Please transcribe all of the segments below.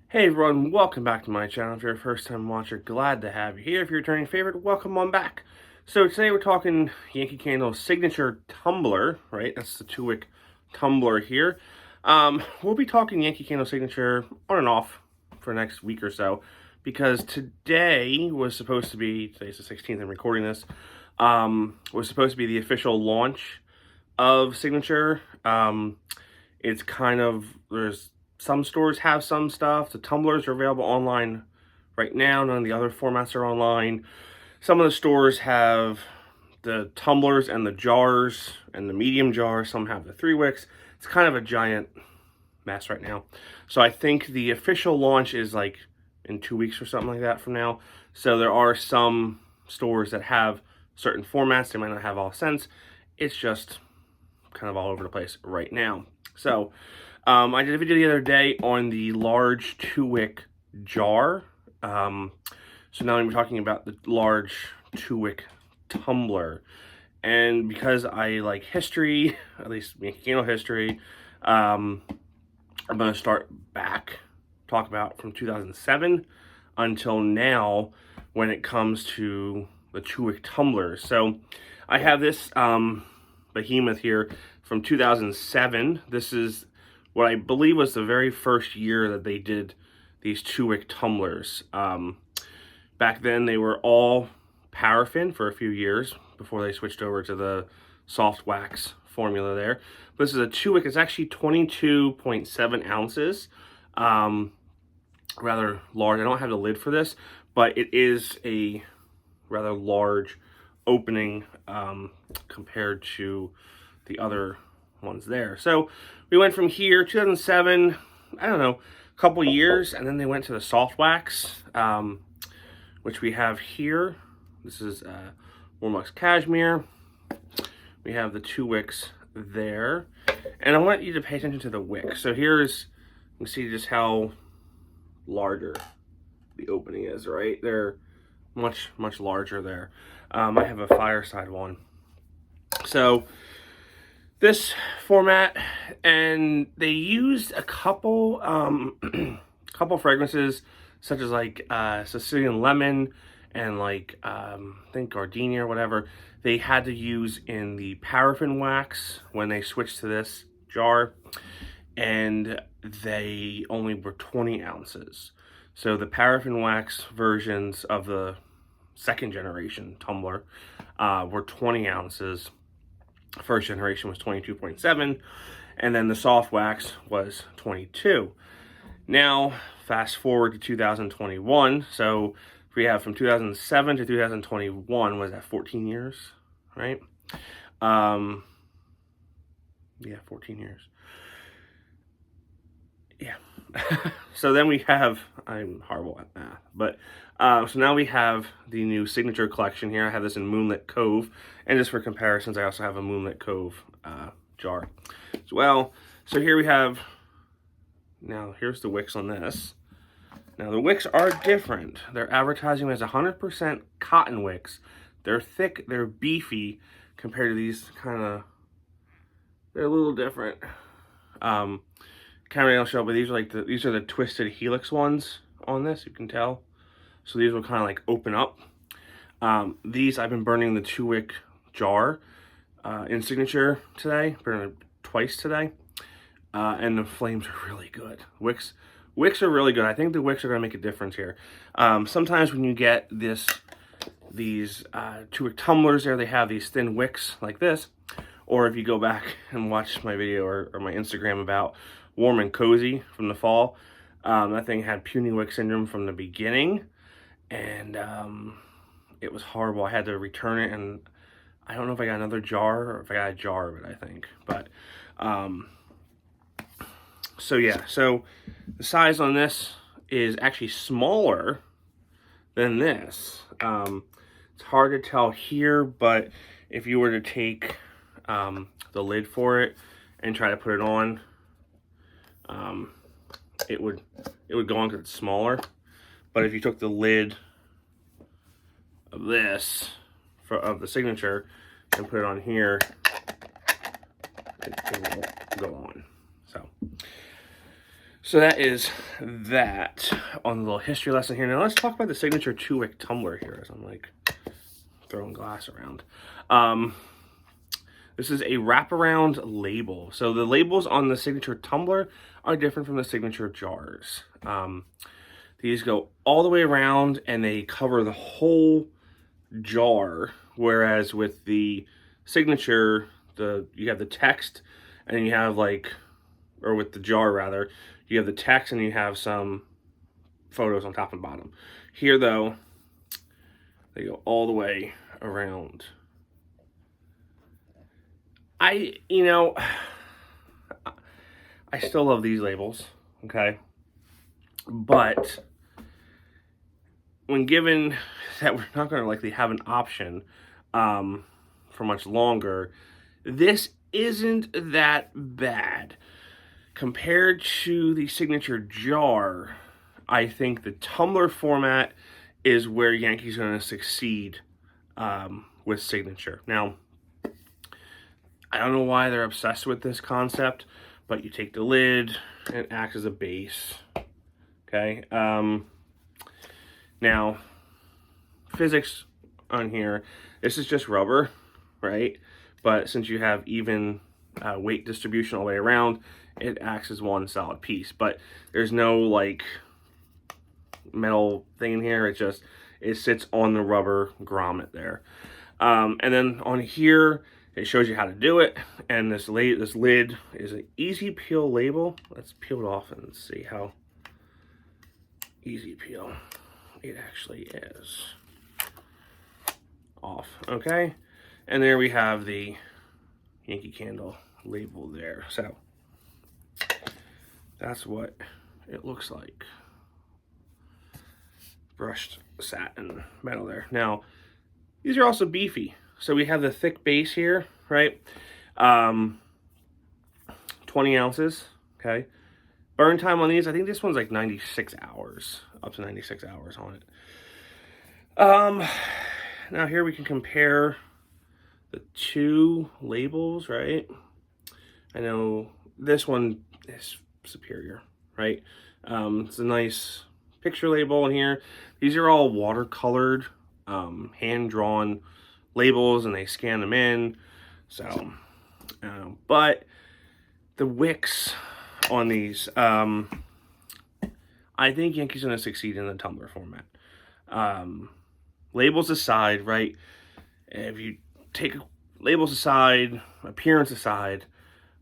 Hey everyone, welcome back to my channel. If you're a first time watcher, glad to have you here. If you're a returning favorite, welcome on back. So today we're talking Yankee Candle signature tumbler, right? That's the 2-wick tumbler here. We'll be talking Yankee Candle signature on and off for the next week or so, because today was supposed to be, today's the 16th, I'm recording this, was supposed to be the official launch of signature. It's kind of, some stores have some stuff. The tumblers are available online right now. None of the other formats are online. Some of the stores have the tumblers and the jars and the medium jars. Some have the 3 wicks. It's kind of a giant mess right now. So I think the official launch is like in 2 weeks or something like that from now. So there are some stores that have certain formats. They might not have all scents. It's just kind of all over the place right now. So I did a video the other day on the large 2-wick jar. So now I'm talking about the large 2-wick tumbler. And because I like history, at least Yankee Candle history, I'm going to start back, talk about from 2007 until now when it comes to the 2-wick tumblers. So I have this behemoth here from 2007. This is what I believe was the very first year that they did these 2-wick tumblers. Back then they were all paraffin for a few years before they switched over to the soft wax formula there. This is a 2-wick. It's actually 22.7 ounces. Rather large. I don't have the lid for this, but it is a rather large opening compared to the other ones there. So we went from here, 2007, I don't know, a couple years, and then they went to the soft wax, which we have here. This is Warm Wax Cashmere. We have the 2 wicks there, and I want you to pay attention to the wick. So here's, you can see just how larger the opening is, right? They're much larger there. I have a fireside one. So this format, and they used a couple couple fragrances such as like Sicilian lemon and like I think gardenia or whatever. They had to use in the paraffin wax when they switched to this jar, and they only were 20 ounces. So the paraffin wax versions of the second generation tumbler were 20 ounces. First generation was 22.7, and then the soft wax was 22. Now, fast forward to 2021. So we have from 2007 to 2021, was that 14 years, right? Yeah, 14 years. Yeah. So then we have, I'm horrible at math, but so now we have the new signature collection here. I have this in Moonlit Cove, and just for comparisons, I also have a Moonlit Cove jar as well. So here we have, now here's the wicks on this. Now the wicks are different. They're advertising as 100% cotton wicks. They're thick, they're beefy compared to these kind of, they're a little different. Camera don't show, but these are like these are the twisted helix ones on this, you can tell. So these will kind of like open up. These I've been burning the 2-wick jar in signature today, burning it twice today, and the flames are really good. Wicks are really good. I think the wicks are going to make a difference here. Sometimes when you get these 2-wick tumblers there, they have these thin wicks like this. Or if you go back and watch my video or my Instagram about Warm and Cozy from the fall, that thing had puny wick syndrome from the beginning, and it was horrible. I had to return it, and I don't know if I got another jar or if I got a jar of it, I think. But so yeah, so the size on this is actually smaller than this. It's hard to tell here, but if you were to take the lid for it and try to put it on, it would go on because it's smaller. But if you took the lid of this of the signature and put it on here, it won't go on. So that is that on the little history lesson here. Now let's talk about the signature 2-wick tumbler here, as I'm like throwing glass around. This is a wraparound label. So the labels on the signature tumbler are different from the signature jars. These go all the way around and they cover the whole jar, whereas with the signature, you have the text and you have like, or with the jar rather, you have the text and you have some photos on top and bottom. Here though, they go all the way around. I still love these labels, okay? But when given that we're not going to likely have an option for much longer, this isn't that bad. Compared to the signature jar, I think the tumbler format is where Yankee's going to succeed with signature. Now, I don't know why they're obsessed with this concept, but you take the lid and it acts as a base. Okay. Now, physics on here, this is just rubber, right? But since you have even weight distribution all the way around, it acts as one solid piece. But there's no like metal thing in here. It sits on the rubber grommet there. And then on here, it shows you how to do it. And this lid is an easy peel label. Let's peel it off and see how easy peel it actually is. Off, okay? And there we have the Yankee Candle label there. So that's what it looks like. Brushed satin metal there. Now, these are also beefy. So we have the thick base here, right? 20 ounces, okay? Burn time on these, I think this one's like 96 hours, up to 96 hours on it. Now here we can compare the two labels, right? I know this one is superior, right? It's a nice picture label in here. These are all watercolored, hand-drawn labels, and they scan them in. So, but the wicks on these, I think Yankee's going to succeed in the tumbler format. Labels aside, right? If you take labels aside, appearance aside,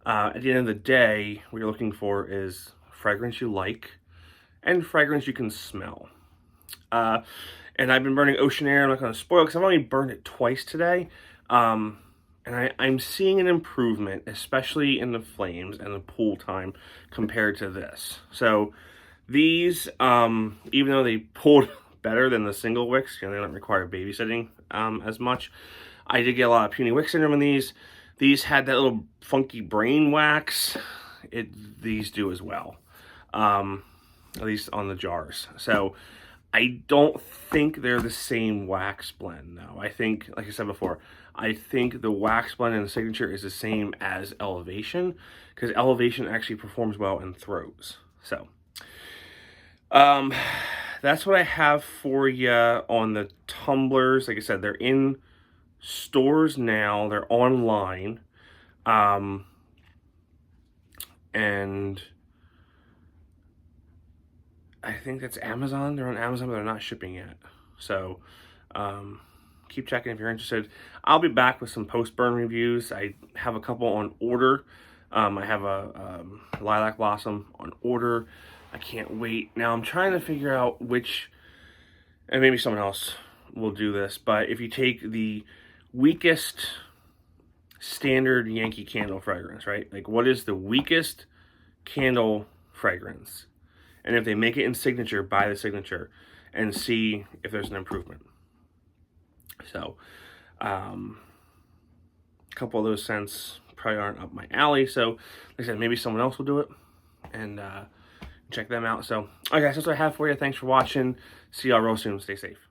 at the end of the day, what you're looking for is fragrance you like and fragrance you can smell. And I've been burning Ocean Air. I'm not going to spoil because I've only burned it twice today. And I'm seeing an improvement, especially in the flames and the pool time compared to this. So these, even though they pulled better than the single wicks, they don't require babysitting as much, I did get a lot of puny wick syndrome in these. These had that little funky brain wax. These do as well, at least on the jars. So I don't think they're the same wax blend, though. I think, like I said before, I think the wax blend in the signature is the same as Elevation, because Elevation actually performs well in throws. So, that's what I have for you on the tumblers. Like I said, they're in stores now. They're online. And I think that's Amazon. They're on Amazon, but they're not shipping yet. So, keep checking if you're interested. I'll be back with some post-burn reviews. I have a couple on order. I have a lilac blossom on order. I can't wait. Now I'm trying to figure out which, and maybe someone else will do this, but if you take the weakest standard Yankee Candle fragrance, right? Like, what is the weakest candle fragrance? And if they make it in signature, buy the signature and see if there's an improvement. So, a couple of those scents probably aren't up my alley. So, like I said, maybe someone else will do it and check them out. So, all right, guys, that's what I have for you. Thanks for watching. See y'all real soon. Stay safe.